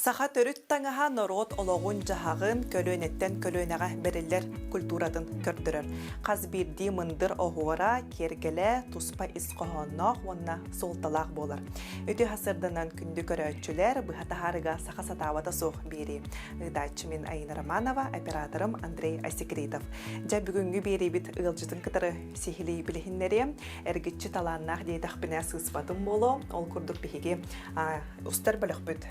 Саха төрүт таңаха норот ологун жахагын көлөнеттен көлөнага берилер культурадын көрдөрөр. Каз бирди мындыр огуора кергеле туспа искохоннох онна солталак болар. Өтө хасырданан күндү көрөчүлөр быхатахарыга саха сатабата сох бери. Ыдачы мен Айна Романова, операторым Андрей Асекритов. Жа бүгүнгү берибит ылжытын кытары сихили билихиннери эргитчи талааннах дейтах бине сыспатын боло. Ол курдук бихиги устар бөлөкбүт.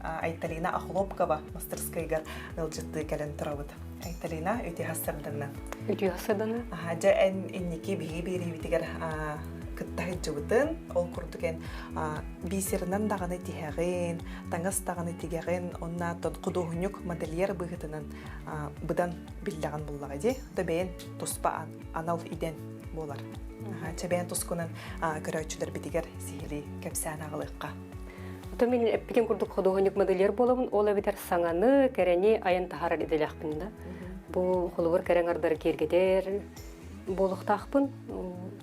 Айталина Ахлопкова мастерскайгар ылжытты кэлен турабыт. Айталина өтө хасырдана. Өтө хасырдана. Жа энники биги берибитигер кыттахы жыбытын, ол курдукен бисеринен даганы тихеген, таңас даганы тигеген, оннатын кудугунюк модельер быгытынын быдан биллаган буллага же, дебен туспа анал иден болар. Чебен тускунан көрөчүлөр битигер сихили кепсән агылыкка. То мен эппитен курдук кудугунюк модельер боламын, ол битер саңаны, керени аян тахарар иделякпын да. Бу холугар кереңардар кергедер болуктакпын.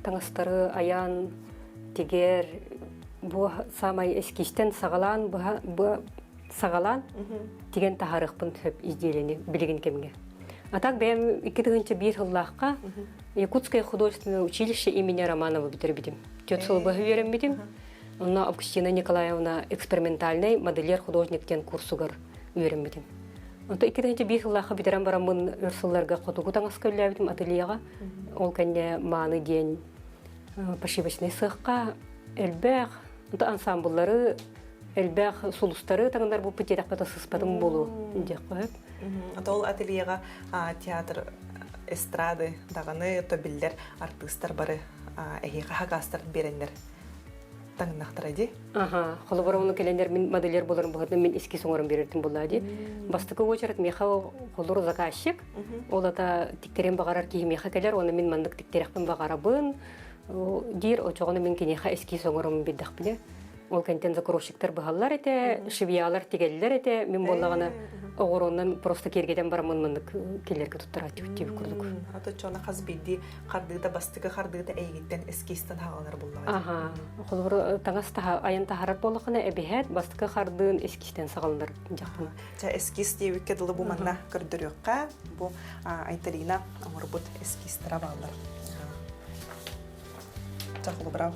Таңастары аян тигер бу самай эскиштен сагалан бу сагалан тиген тахарыкпын төп изделени билген кемге. Атак бем 2001 жыллакка Якутское художественное училище имени Романова битербидим. Тётсыл бахверем бидим. Она Августина Николаевна экспериментальный модельер художниктен курсугар үйрен бидим. Онто 2001 жыллакка битерем барамын ырсылларга котугу таңаскөлләр бидим ательега. Ол кенне маны день пошивочный цехка элбэх, онто ансамбльлары элбэх сулустары таңдар бу петедак бата сыспадым болу деп коеп. Ол ательега театр эстрады даганы тобиллер артисттар бары эхига хагастар береннер. Таңнактыради. Ага, холоборомну келендер мен модельер боларын богатны мен эски соңорун берердим буллади. Бастыкы очерет меха холор заказчик. Ол ата тиктерен багарар ки меха келер, оны мен мандык тиктерекпен багарабын. Дир очогону мен кенеха эски соңорун биддак биле. Ол кентен закорошиктер багаллар эте, шивиялар тигеллер эте, мен боллагана огороннан просто кергеден барамын мындык келерге туттара тип курдук. Ата чона каз бидди кардыда бастыкы кардыда эйгиттен эскистен хагалар буллар. Ага, холбор таңаста аян тахарат боллакына эбехет бастыкы кардын эскистен сагалдар жактан. Жа эскист дебикке дылы бу манна көрдөрөккө бу Айталина амырбут эскистера баллар. Жакылы брав.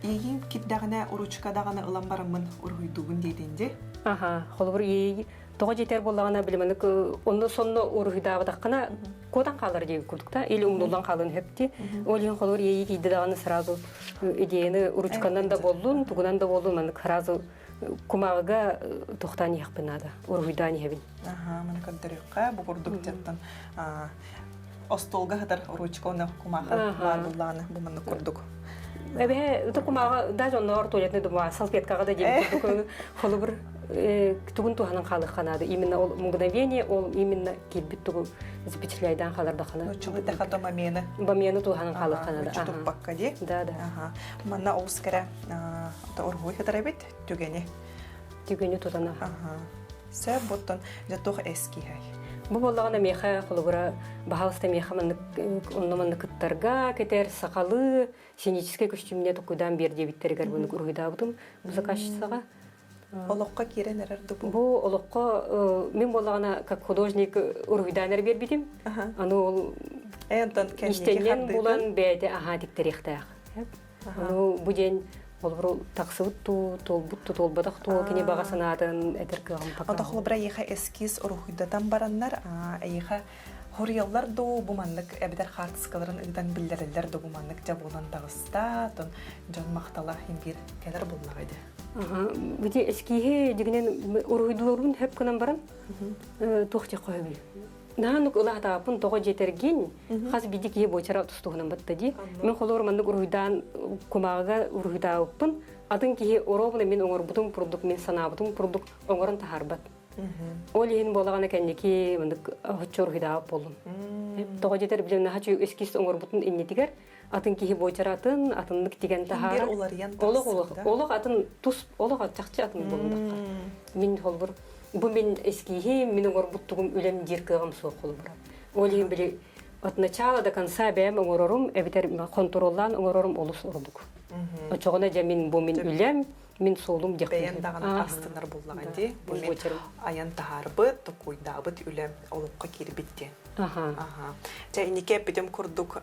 Ийин киддагына уручка дагына ылан барамын ургуйдугун дейдинде. Ага, холбор ий тога жетер боллагана билемек онно сонно ургуйдабадакына кодан калар деп курдукта или умдулдан калын хепти. Олин холбор ий киддагына сразу идеяны уручкандан да болдун, тугунан да болдун, мен сразу кумага тохтан яхпынада, ургуйдан хебин. Ага, мен көрдөрөккө бу курдук жаттан остолга хатар уручканы кумага бар булланы бу мен курдук. Эбе тукумага даже оннор туалетный дума салфеткага да деп курдук. Холбор тугун туханын калык канады. Именно ол мгновение, ол именно килбит тугу запечатляйдан каларда кана. Чугы да хата мамена. Бамена туханын калык канады. Чутук баккади. Да. Ага. Манна оскара та оргой хатарабит түгене. Түгене тутана. Ага. Сэ боттон жатох эски хай. Бу боллагана меха холбора бахалста меха мен онноман кыттарга кетер сакалы сценический костюмне токудан бер дебиттергер буну ургуйдабытым заказчицага. Олокка киренер дубу. Бу олокко мен боллагана как художник ургуйданер бербитим. Аны ол Энтон кеннен булан бете ага диктерехтак. Аны бу ден олбру таксыбытту, толбадакту, кене багасынатын этеркегам пакан. Ата холбра еха эскиз ургуйдатан бараннар, еха хорьяллар ду буманлык эбидер хартскаларын ыдан биллерелер ду буманлык жабулан тагыста, тон жон мактала химбир келер булнагайды. Ага, бите эскиге дегенен ургуйдуларын хеп кынан баран. Тохти койбил. Нанук улата пун того жетерген, хаз бидик е бойчара тустугунан баттади. Мен холор мандык ургуйдан кумага ургуйдааппын. Атын ки оробуна мен оңорбутун продукт мен санабутун продукт оңорун тахарбат. Ол ен болаган экенники мындык хоччор ургуйдаап болдум. Того жетер билен хачу эскис оңорбутун иннетигер. Атын ки бойчаратын, атындык деген тахар. Олог атын тус, олог атчакчы атын болундакка. Мен холбор бу мен эскиге менин орбуттугум үлем диркегам сокулу барат. Олин били от начала до конца бем оңорорум эбитер контроллан оңорорум олус ордук. Очогона жамин бу мен үлем Мен солум дек. Бәйен дағаны астынар боллаған де. Бұл мен аян тағарбы, тұқуйдағыбыт үлі олыққа кербетте. Жа инеке бідім күрдік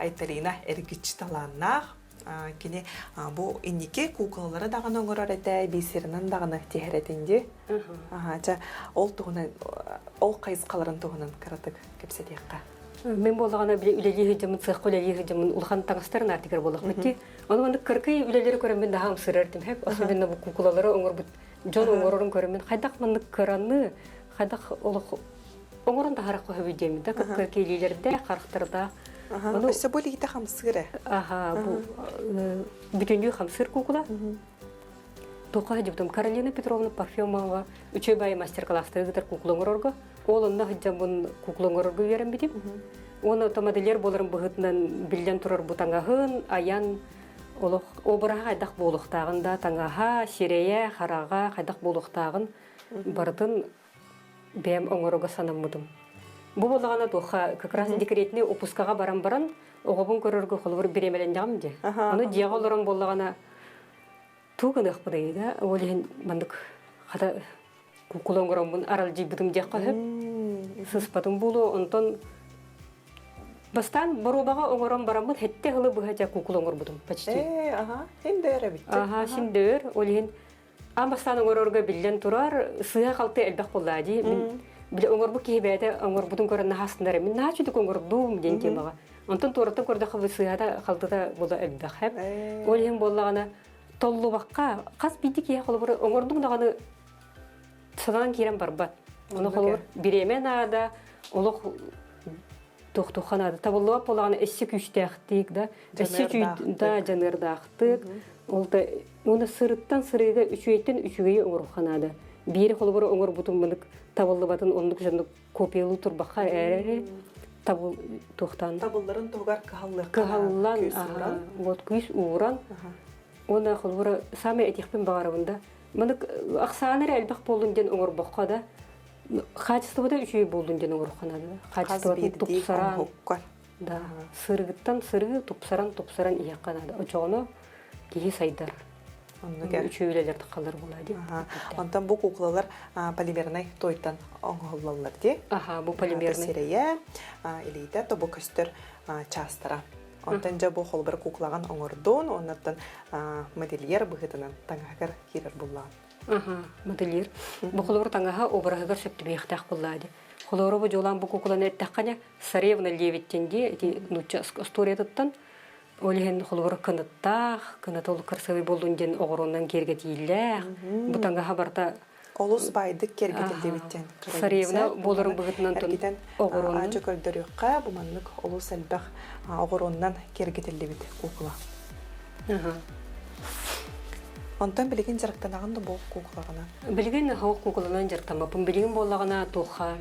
айталина әргіч таланнақ. Кені бұл инеке куколалары дағын оңырар әді, бейсерінен дағыны тегеретінде. Жа ол қайыз қаларын тұғынан қаратық кепседеққа. Мен болғана үлелі хүдімін, сыққы үлелі хүдімін ұлған таңыстарын артығыр болақ бітті. Оны маңды кіркей үлелері көрімен daha сырырдым. Хәп, особенно бұл кукулалары оңыр бұд. Жон оңырырын көрімен. Қайдақ маңды кіранны, қайдақ оңырын да қарақы хөбедемін. Кіркейлерді, қарықтырда. Өсі бөлі еті қамсыры. Бүтінді қамсыр кукула. Тоқа хәдібдім. Каролина Петровна Парфюмова үчей байы мастер-класты ғытыр куклоңырорға. Ол онна хыджамын куклоңырорға верім бедім. Оны автомобилер боларын бұғытынан білден тұрар бұтаңағын, аян, обыраға қайдақ болуқтағында, таңаға, ширея, хараға қайдақ болуқтағын бардың бәм оңырога санамыдым. Бұл болағана тоқа, как раз декретіне опускаға баран-баран, оғабын көріргі қолыр беремелен жағым де. Оны дияға оларын болағана туғын ұқпыдай да, олеген мандық қада кукулоңырымын арал жейбідім деққа хөп. Сыспадым болу, онтон бастан боробаға оңырым барамын, хетте ғылы бұға кукулоңыр бұдым, почти. Хендер әбітті. Хендер, олеген бастан оңырырға білден тұрар, сыға қалты әлбәқ болады. Біле оңыр бұ кейбәді оңыр бұдың көрінна хастындар. Мен наға жүдік оңыр бұм ден темаға. Онтон тұратын көрді қылы сыға қалдыда бұда әлбәқ әп. Олеген болағана толлу баққа, қас бейді кей қолы бұры оңырдың дағаны садан керен барбат. Оны қолы біремен ада, олық тоқтуқан ада. Табылы бап болағаны әсі күшті ақтық да. Әсі күйді жанырды ақтық. Оны сырыттан сырыға үшуеттен үшуге оңырған ада. Бері қолы бұры оңыр бұтын мұнық табылы батын ондық жанды көпелі тұрбаққа әрі табыл тоқтан. Табылларын тоғар кағаллан, күйс уыран. Оны қолы бұры саме әтекпен бағарабында. Мұнық ақсағаныр әлбақ болын ден оңыр баққа да. Қачысты бұда үшуге болын ден оңыр қанады. Қачысты тұпсаран. Сырғыттан сырғы тұпсаран иек қанады. Очоғыны кейі сайдар. Üçüylelerde kalır buladı. Ondan bu kuklalar polimerine toytan oğullar de. Bu polimerine. Seriye iliyde de bu köstür çastıra. Ondan da bu holber kuklagan oğurdun, ondan modelyer bıgıdının tanğakar girer buladı. Modelyer. Bu holber tanğaha obrahıgar septi beyxtaq buladı. Holber bu jolan bu kuklalar ettaqanya Sarayevna Levittendi, nutça istoriyattan. Олеген холбор кыныттақ, кынат ол кырсывы болунден оғырундан керге дейілләқ. Бұтанға хабарта... Олус байдық керге дейбеттен. Саревна болырын бұғытынан тұн оғырундан. Ажы көрдіріққа бұманлық олус әлбәқ оғырундан керге дейбет кукла. Онтан білеген жарықтанағында бұл куклағына? Білеген хауық куклағынан жарықтамапын. Білеген болағына тоқа.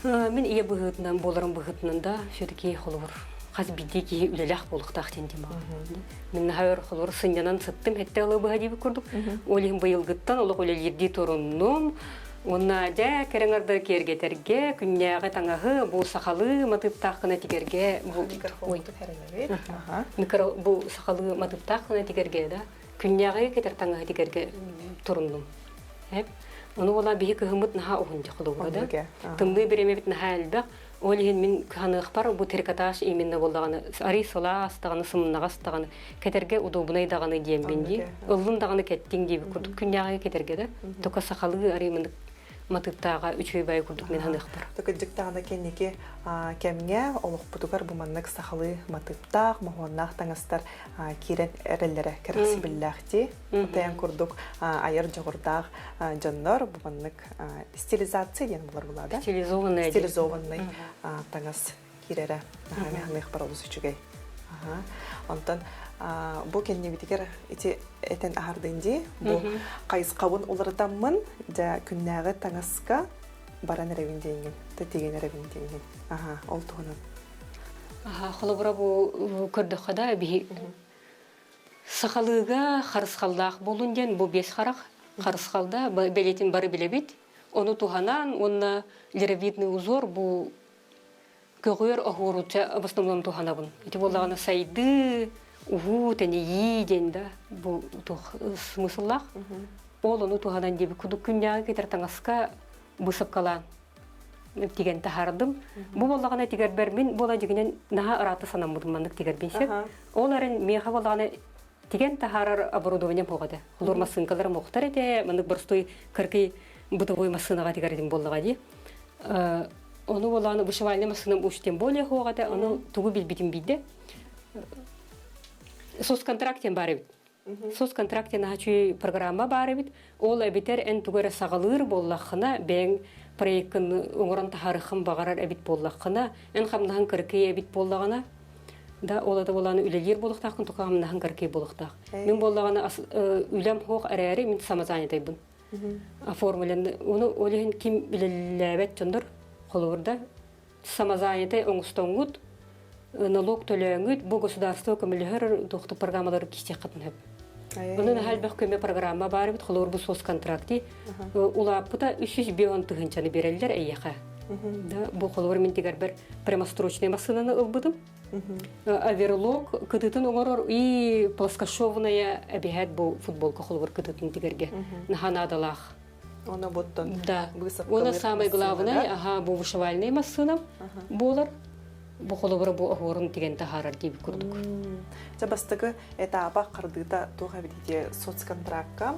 Мен ие бұғытынан, болырын бұғытынан да шөдіке холбор. Қаз бидеки үлеләқ болықтақ тендем ағын. Мен хайыр қолыр сынянан сыттым, әтті алы бұға дейбі көрдік. Олығын бұйылғыттан, олық өлелерді тұрынным. Онна жа кәріңарды кергетерге, күнняғы таңағы бұл сақалы матыптақына тегерге. Бұл сақалы матыптақына тегерге, күнняғы кетер таңағы тегерге тұрынным. Оны ола бейі күхіміт наға оғынды қылы бұрады. Тымды береме бет наға әлбәқ. Олеген мен қанық бар, бұл теркаташ еменне болдағаны, ари сола астағаны, сымыннаға астағаны, кетерге удобынай дағаны дейм бенде. Ұлын дағаны кәттің дейбі күрдік, күнняға кетерге де. Тоқа сақалы ари міндік матыптаға үчөй бай күрдік мен қанық бар. Тоқа жүктағаны кеннеке кәмге олық бұтығар бұманнық сақалы матыптақ, мағуаннақ таңыстар керен әрелері кәріксі білләқті. Таян күрдік айыр жоғырдақ жаннар бұманнық стилизация ден бұлар болады. Стилизованный таңыз керері қанық бар олыс үшігей. Онтан бұл кенне бітігер әтен ағардыңды, бұл қайыз қауын олырдамын, жа күннәғы таңызға баран әрәвіндейінген, тәтеген әрәвіндейінген. Ол тұғынан. Қолыбыра бұл көрді қада бей сақалыға қарысқалдақ болунден бұл бес қарақ қарысқалда бәлетін бары білебет. Оны тұғанан, оны леровидный узор бұл көғыр оғыруча в основном туханабын. Эти болағаны сайды, уху тени йиден да бу тух смысллах. Ол ону тугадан деби кудук күнняга кетер таңаска бысып калан. Тиген тахардым. Бу боллагана тигер бермин бола дигенен наха ыраты санамдым мандык тигер бенсек. Ол арен меха боллагана тиген тахарар оборудование болгады. Олор машинкалар мохтар эте, мандык борстой кыркы бытовой машинага тигердин боллага ди. Ону боллагана вышивальный машинам уж тем более хогады, ону тугу билбитим биде. Сос контрактен бары бит. Сос контрактен ачы программа бары бит. Ол эбитер эн тугара сагалыр боллахына бен проекттин оңорон тахарыхын багарар эбит боллахына, эн хамнахан кыркы эбит боллагана. Да олада боланы үлелер болуктакын тукамнахан кыркы болуктак. Мен боллагана үлем хок арары мен самазанетайбын. Оформлен ону олehen ким билелебет жондор холурда самазанетай оңустоңут налог төлөңүт бу государство көмөлөр докту программалар кистек катынып. Онун халбак көмө программа бар бит холур бу сос контракти улапта 300 миллион тыгынчаны берелдер эйяка. Да бу холур мен тигер бер прямострочный машинаны ылбыдым. Аверлок кытытын оңорор и плоскошовная обегат бу футболка холур кытытын тигерге. Наханадалах. Оны боттон. Да. Оны самое главное, бу вышивальный машина болар. Бу холобора бу ахорун тиген тахарар дип курдук. Жабастыгы этапа кырдыта туга бите соцконтрактка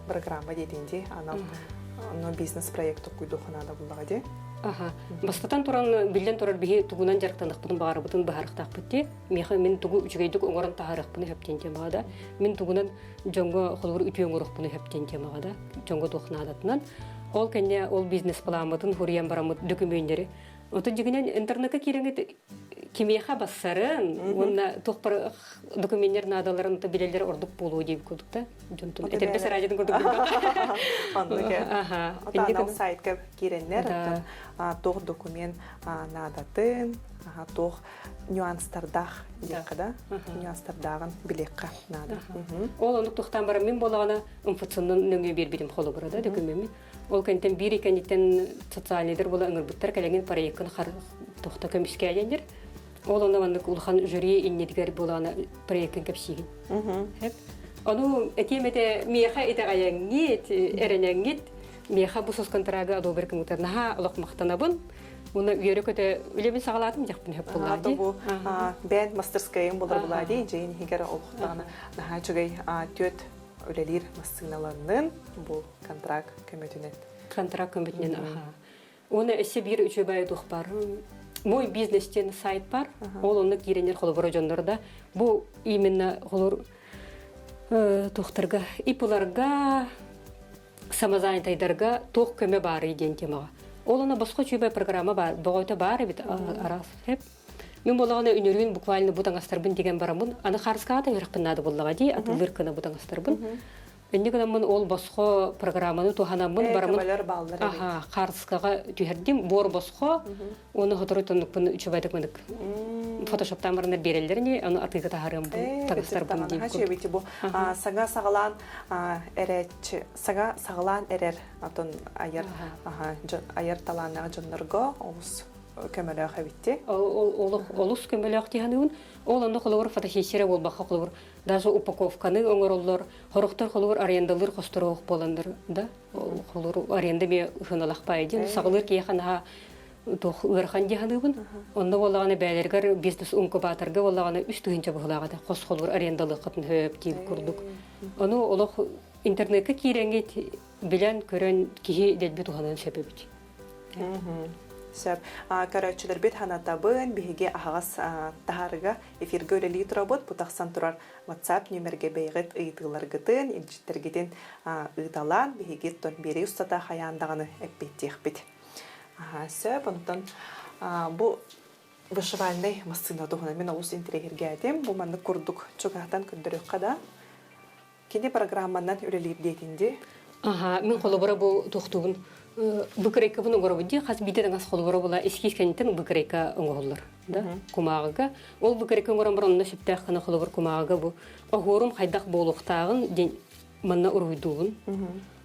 программа дейдинде анал бизнес проекты куйдуханада буллагади. Бастатан туран билен турар биги тугунан жарктандык бутун багары бутун бахарыктак битти. Мен тугу үчүгөйдүк оңорон тахарык буну хептенте багада. Мен тугунан жонго холбор үтү оңорок буну хептенте багада. Жонго тухнадатынан ол кенне ол бизнес планматын хуриян барамыт документтери. Отын жигинен интернетке киреңет кимияха бассарын, онна тохпар документтер надаларын та билелер ордук болуу деп кудукта. Жонтун этербес радиодун курдук. Андыке. Ата сайтка киреннер, тох документ надатын, тох нюанстардах декада, нюанстардагын билекка нада. Ол ондук тохтан бара мен болагана инфекционун нөңө бербидим холу барада документ. Ол кентен бири кенитен социальныйдер бола ыңырбыттар кәлеген проекттын тохта көмүскө айдендер. Ол онда улхан жюри иннедигер болана проекттин кепсигин. Ону этемете меха итагаяңгит, эренеңгит, меха бу сосконтрага адоберкин утернаха алак мактанабын. Уна үйрөкөтө үлебин сагалатым жакпын хеп булады. Бу бен мастерскайым болар булади, жейин хигер олуктана наха чугай төт үлелер массыналанын бу контракт көмөтүнөн. Контракт көмөтүнөн Оны эсе бир үчө бай дух бар. Мой бизнестен сайт бар. Ол оны киренер холборо жондорда. Бу именно холор тохтарга ипуларга самозанятайдарга тох көмө бар иден темага. Ол аны башка чөбө программа бар. Богойта бар бит арас хеп. Мен болагана үнөрүн буквально бутаңастарбын деген барамын. Аны харската яркынады боллага ди, атылыр кына бутаңастарбын. Эндигенмен ол башка программаны туханамын барамын. Харскага түһәрдим бор башка. Оны хатырытыныкпын үчөбайдык мындык. Фотошоптан барына берелдерни, аны атыга тахарым бу тагыстарбын дип. Хачебити бу сага сагалан эреч, сага сагалан эрер атон аяр таланага жоннорго олус көмөлөк хабитти. Олус көмөлөк дигенин ол аны холор фотосессия болбакка холор. Даже упаковканы оңороллор, хороктор холор арендалыр костороок боландар да. Холор аренда бе хыналак пайдын, сагалыр кияхана тох ырхан дигенин. Онда болаганы бәйлергер бизнес инкубаторга болаганы үстүгүнчө булагада кос холор арендалы катын хөп дип курдук. Аны олох интернетке киреңет билен көрөн кихи делбе туханын себебит. Сәп, көрәтчілер бет ханатабын, бігеге ағас тахарыға эфирге өлелі тұрабыд, бұтақсан тұрар WhatsApp нөмерге бейгіт ұйытығылар гытын, елжіттергеден ұйыталан, бігеге тон бері ұстата қаяндағыны әппеттек бет. Сәп, онтан бұл вышывальный массына тұғына мен олыс интерегерге әдем, бұл манны күрдік чоғақтан күндірік қада. Кенде программаннан өлелі дейтінде? Мен қолыбыра бұл тұқтуғын. Букрейка bunu görüldü. Has bir de nasıl olur ola eski kentin bukreyka olur da kumağa. Ol bukreyka görümbüründe şiptahına olur kumağa bu. Oğurum haydak boluqtağın manna uruyduğun.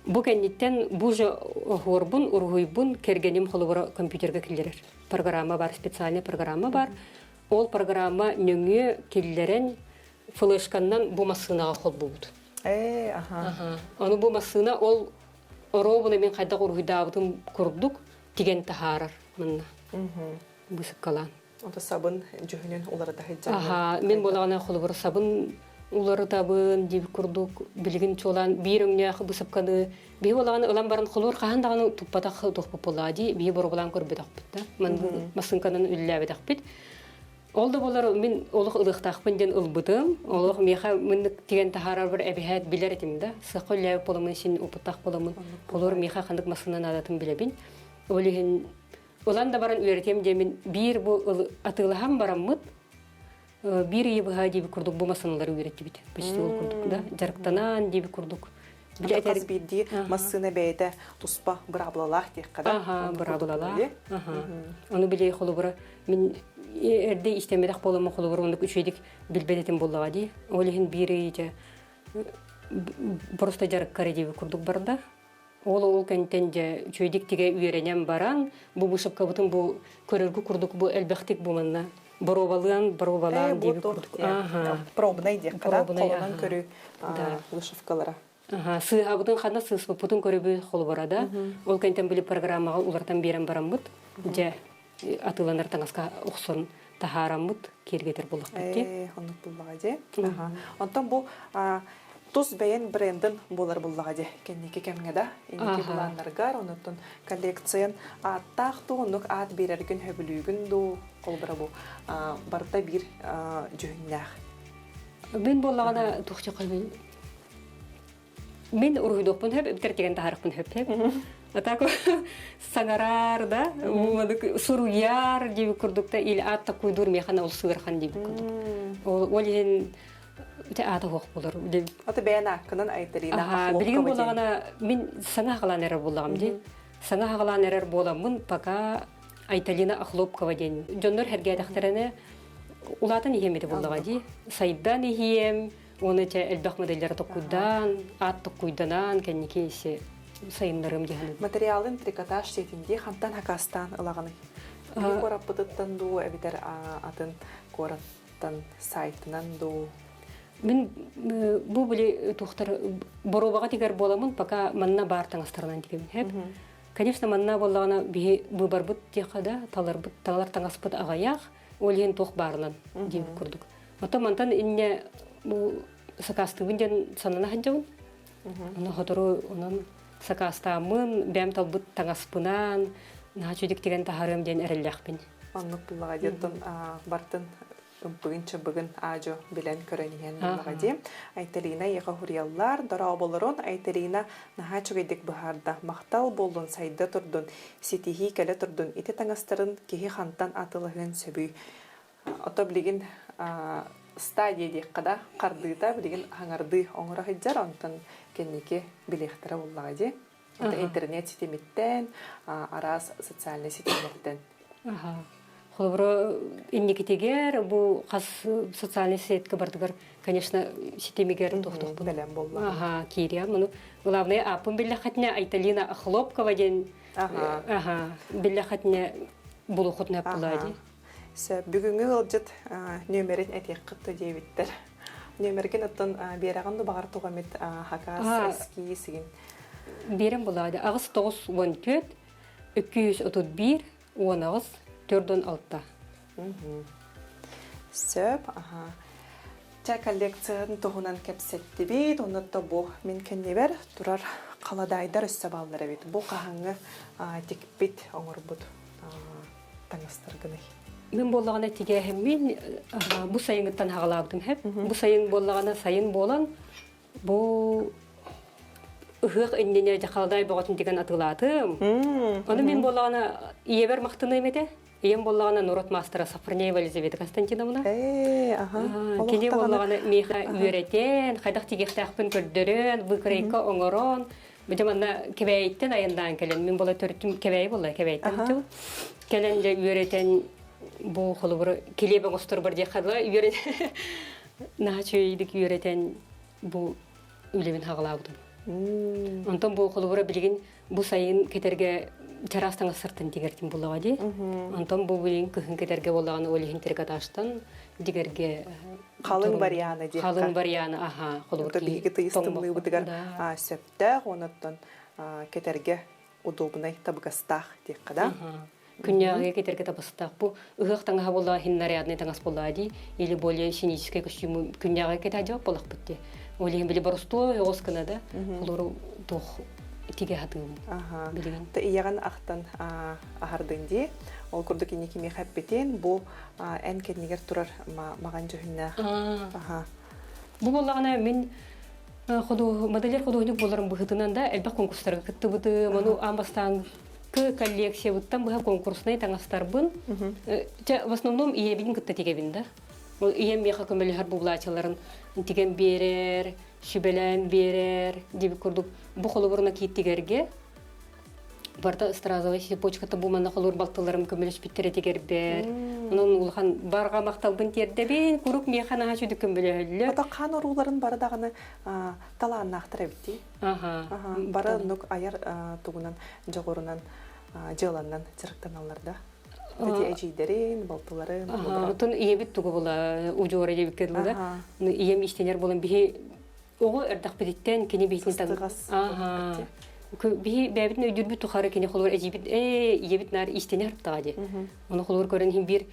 Bu kentten buja oğurbun uruybun kergenim olur kompüterge killer. Programma var, spesialne programma var. Ol programma nöngü killeren флешканнан бу массынаға қол буд. Аха. Оны бу массына ол робуна мен қайда құрғыдабытын құрдық деген тахарар мынна. Бысып калан. Онда сабын жүхінен олары да хеджан. Аха, мен болағана қолы бір сабын улары табын деп құрдық білгін чолан бір өңне ақы бысып каны. Бей болағана ылан барын қолыр қағандағаны тұппатақ тұқпы болади, бей бұры болан көрбедақ бітті. Мен масынканын үлләбедақ біт. Олды болар мен олық ылықтақпын ден ылбыдым. Олық меха мінік деген тахарар бір әбіхәт білер етімді. Сықы үлләбі боламын, сен ұпыттақ боламын. Олар меха қандық масынан адатын білебін. Олығын оланда баран үйретем демен бір бұл атылыхам бараммыд. Bir yıbıha diye kurduk bu masanları üretti bit. Başta ol kurduk da. Jarıktanan diye kurduk. Kaz bildi masını beyde tuspa brablalah diye kadar. Aha, brablalah. Onu bile xolu bura. Min erde istemedik bolama xolu bura onu üçedik bilbedetim bollağa diye. Olihin biri ise просто jarıkkara diye kurduk barda. Ol kentence üçedik tige üyerenem baran. Bu buşapka butun bu körürgü kurduk bu elbektik bu manna. Боровалан дип курдук. Пробный дип када колонан көрү вышивкалары. Сыабытын хана сыспытын көрүбү холу барада. Ол кентен билип программага улардан берем барамбыт. Же атыланар таңаска оксон тахарамбыт кергетер болук битти. Онук буллага же. Онтон бу Тус бәйен брендин болар буллага же. Кеннеке кемгеда инеке буланнаргар онуттун коллекциян аттакту онук ат берерген хөбүлүгүн ду колбара бу барда бир жөннах. Мен боллагана тухча калбын. Мен ургудокпун хөп битертеген тахарыкпын хөп. Атако саңарар да, суруяр дип курдукта ил атта куйдур механа ул сыгырхан дип курдук. Ол ен ата хоқ болар. Аты бәйін аққынан айтырына ақылып білген болағана мен саңа қалан әрі болағым де. Саңа қалан әрі боламын, пока айталина ақылып қава ден. Жондар әрге әдіқтіріні ұлатын ехемеді болаға де. Сайдан ехем, оны әлбәқ моделлері тұқудан, ат тұқуданан, кәнеке есе сайындарым дегені. Материалын трикотаж сетінде қантан хақастан ұлағаны. Бір қорап бұдыттан ду, әбітер атын қораттан сайтынан ду. Мен бу биле тухтар боробага тигер боламын, пока манна бар таңастарынан тигем. Хеп. Конечно, манна боллагана бу барбыт текада талар таңаспыт агаяк, олен тох барынан дип курдук. Ата мантан инне бу сакастыбын ден санана хаджабын. Аны хотору онан сакастамын, бәм талбыт таңаспынан, начудик деген тахарым ден эреллекпин. Аннык буллага деттон бартын бүгін ажо білен көрінген болғади. Айталина еға хурьяллар, дара болырын, айталина наға чөгедік бұхарда. Мақтал болын, сайда тұрдын, сетихи кәлі тұрдын, еті таңастырын кеге қанттан атылығын сөбүй. Ото білген стадия дек қада қардыда білген аңарды оңыра хиджар, онтан кеннеке білектірі болғади. Интернет сетеметтен, арас социальный сетеметтен. Холбро инникетегер бу қас социальный сетке бардыгар, конечно, сетемегер тоқтық бұл. Бәлем болла. Кирия, мұны. Главное, апын білі қатына Айталина Хлопкова ден. Білі қатына бұлы құтына бұлады. Бүгінгі ғылжыт нөмерін әтек қытты дейбіттер. Нөмерген ұттын берағанды бағар тұғамет хақас әскі сігін. Берем бұлады. Ағыз 9-14, 231, 10 Төрдөн алтта. Сөп, Жа коллекцияны тұғынан кәпсетті бейд, онытты бұл мен кәнебер тұрар қаладайдар өссі балдары бейд. Бұл қағаңы текпет оңыр бұд таңыстырғыны. Мен болағына тегәхім мен бұл сайыңыттан хағалағдым хәп. Бұл сайын болағына сайын болан, бұл ұғық үндене жақалдай бағатын деген атылатым. Оны мен болағына иебер мақтыны емеді. Ем болағына Нұрот мастера Сафырнеева Елизавета Константиновна. Кене болағына меха үйретен, қайдақ тегектақпын көрдірін, бұқырайқа оңырын. Бұжаманна кебәйттен айындан келен. Мен бола төрттім кебәй бола, кебәйттен. Келен же үйретен бұл қолы бұры келебі ғыстыр бір де қадыла үйретен. Нағачы үйдік үйретен бұл үйлебін хағылаудым. Онтан бұл қолы бұры білген бұл сайын кетерге Чарастан сыртын дигертин булага ди. Антон бу билин кыхын кетерге болганы олихин тергаташтан дигерге Қалың барияны де. Қалың барияны, аха, холур Ото биһиги тыйыстымлыы бытыгар сөптөх, онуттан кетерге удобный табгастах тиекка да. Күнняге кетерге табыстак. Бу ыгык таңга болла хиннарядный таңас боллади, или более синический костюм күнняге кетади болак битти. Олеген биле барусто yoskana да. Холур тух тиге хатым. Ага. Билген. Та ияган ахтан ахардынди. Ол курдук инеки мехаппетен бу эн кеннигер турар маган жөһүннә. Ага. Бу боллагана мен ходу моделер ходуник боларым быхытынан да элбак конкурстарга кытты быты, мону амбастан коллекция буттан бу конкурсный таңастарбын. В основном иебин кытты тигебин да. Ол ием меха көмөлөр булачаларын тиген берер, шибелен берер, дип курдук. Бу холурна киттигерге барта стразовый почката бу мана холур балтыларым көмөлөш биттере тигербер. Онун улхан барга макталбын тердебин, курук механа хачуды көмөлөлө. Ата кан уруларын бары даганы талаанна актыра битти. Ага. Бары нук аяр тугунан жогорунан жыланнан чырыктаналарда. Тети эжидерин, балтыларын. Отун иебит тугу була, ужора иебит кедилда. Ием иштенер болан бихи ого эрдак бедиттен кени бейтин тагы. Ага. Би бәбитин өйдүрбүт тухары кени холор эжибит иебит нар иштенер тагади. Оны холор көрөн хим бир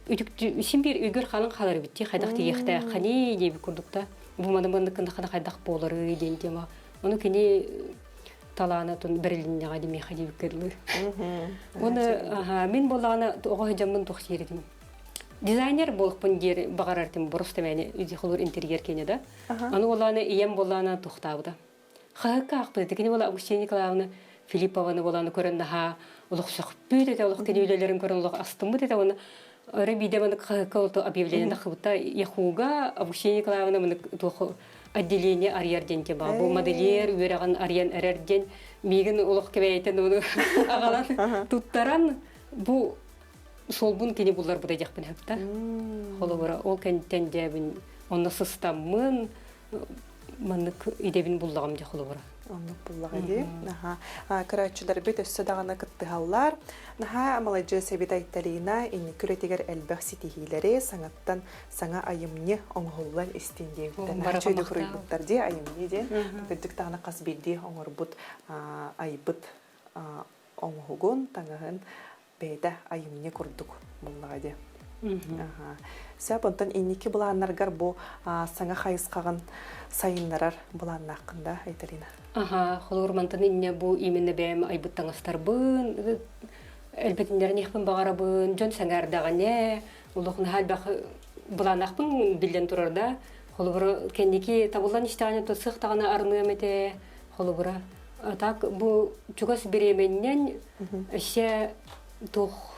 үтүк син бир үйгөр халын халар битти. Хайдак тиехте хани дип курдукта. Бу мандамындыкында кана хайдак болары ден тема. Оны кени талаана тун берилинне гади мехади бикерлер. Оны мен болана ого жамын тухсирдим. Дизайнер болуппун дер багарартым бурусты мени үзи холор интерьер кене да. Аны болана ием болана тухтабыда. Хакка акпы дегени бола Августина Николаевна Филиппованы боланы көрөндө улуксак бүтө улук кенелерин көрөн улук астымы деп аны ребидеманы хакка объявление дахыта яхуга Августина Николаевна мыны тоху отделение арьерден те бар. Бу модельер үреган арьян эрерден миген улук кебейтен уну агалан туттаран бу солбун кени булар буда жакпын хапта. Холобора ол кенттен дебин онны сыстамын мандык идебин буллагам жа холобора. Оннук буллага ди. Карачудар бит өссө дагана кыттыгаллар. Амалажы себит айталина ин күретигер элбэх ситихилери саңаттан саңа айымны оңголлан истиндебиттен. Чөйдө курыйбыттар ди айымны ди. Күдүк тагына кас билди оңорбут айбыт оңгогун таңагын бейда айымны курдук буллага ди. Сәбонтан инники буланнаргар бу саңа хайыскаган сайыннарар буланна хакында айталина. Холурмантан инне бу именно бәм айбыттаңастарбын, элбетиндерин ихпин багарабын, жон саңардагане, улукны халбак буланакпын билден турарда, холура кенники табылдан иштаганы то сыктаганы арны эмете, холура. Так бу чугас беременнен эше тох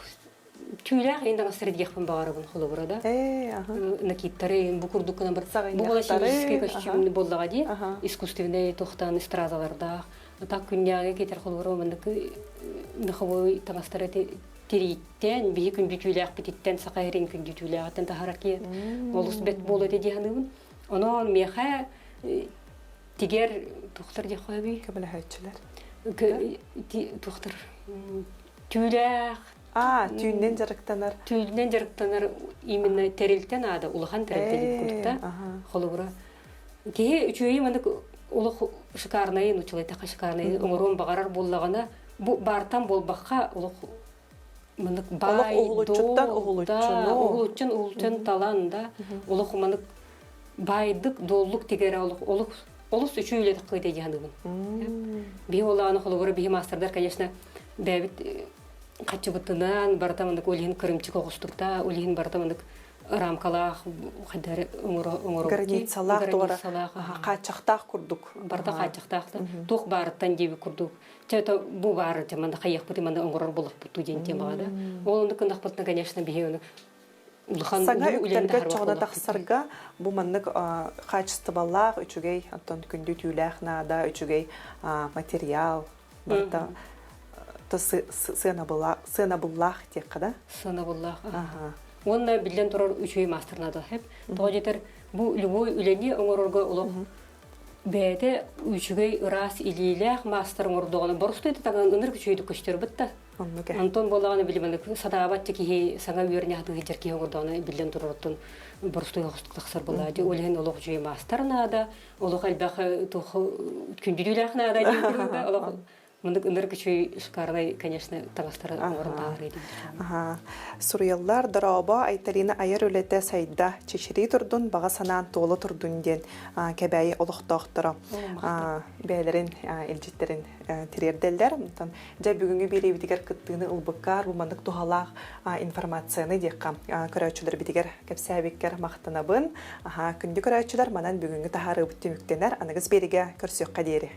түйләк инде гастридгехпен багарабын холура да. Накиттары бу курдуккана бир бу болашыгы костюмны болдага ди, искусственный тохтан стразаларда. Так күннәгә кетер холура мындык наховой тагастары тириттен би күн бүтүләк бититтен сакайрын күн бүтүләктен тахараки. Олус бет болу ди ханыбын. Онон меха тигер тохтар ди хаби Кемеле хәтчеләр. Тохтар түйләк Түйінден жарықтанар. Түйінден жарықтанар именно терилтен ада, улахан терилтен күрдікта. Холура. Кеге үчөйі мандық улық шикарнайын, учылайтақа шикарнайын, оңырон бағарар боллағана, бұл бартан болбаққа улық мандық бай, уғылытчын таланда, улық мандық байдық, доллық тегері улық үчөйлетік қойды жағындығын. Бей олағаны холура, бей мастердар, конечно, бәбіт Качыбытынан бартамындык олиһин кырымчык огустукта, олиһин бартамындык рамкалах, хадары оңоро. Границалах тора. Качактах курдук. Барта качактахта. Тух барыттан деби курдук. Чата бу бары жаманда каяк бути манда оңорор болуп буту дентен багада. Ол ындыкындак бутна, конечно, бигеуну. Саңа үктәргә чогына тахсарга бу мандык качестволлах үчүгей, антон күндү түйләх нада үчүгей материал барта. Сынабыллах тек када? Сынабыллах. Онна билден турар үчөй мастернады хеп. Тоҗетер бу любой үлени оңорорга улук. Бәде үчүгей рас илиләх мастер оңордоганы борсты таган ыныр күчөйдү көчтөр битта. Оннуке. Антон болаганы билимендик садабатчы кихи саңа үйөрне хаты жерки огорданы билен туруртун борстуй хостуклаксар болады. Олен олог жүй мастарнада, олог албах тух күндүләхнада дигәндә, олог мындык ыныр күчүй шкардай, конечно, тагастары орындагыр иде. Ага. Сурыяллар дороба айтарина айыр үлете сайда чечери турдун бага санаан толы турдун ден кебәйи олохтоохтора бәйлерин илжиттерин тирерделдер. Жа бүгүнгү беребитигер кыттыны ылбыккар бумандык тухалаах информацияны декка көрөчүлөр битигер кепсәбиккер мактанабын. Күндү көрөчүлөр манан бүгүнгү тахары бүттүмүктенер аныгыз бериге көрсөккө диери.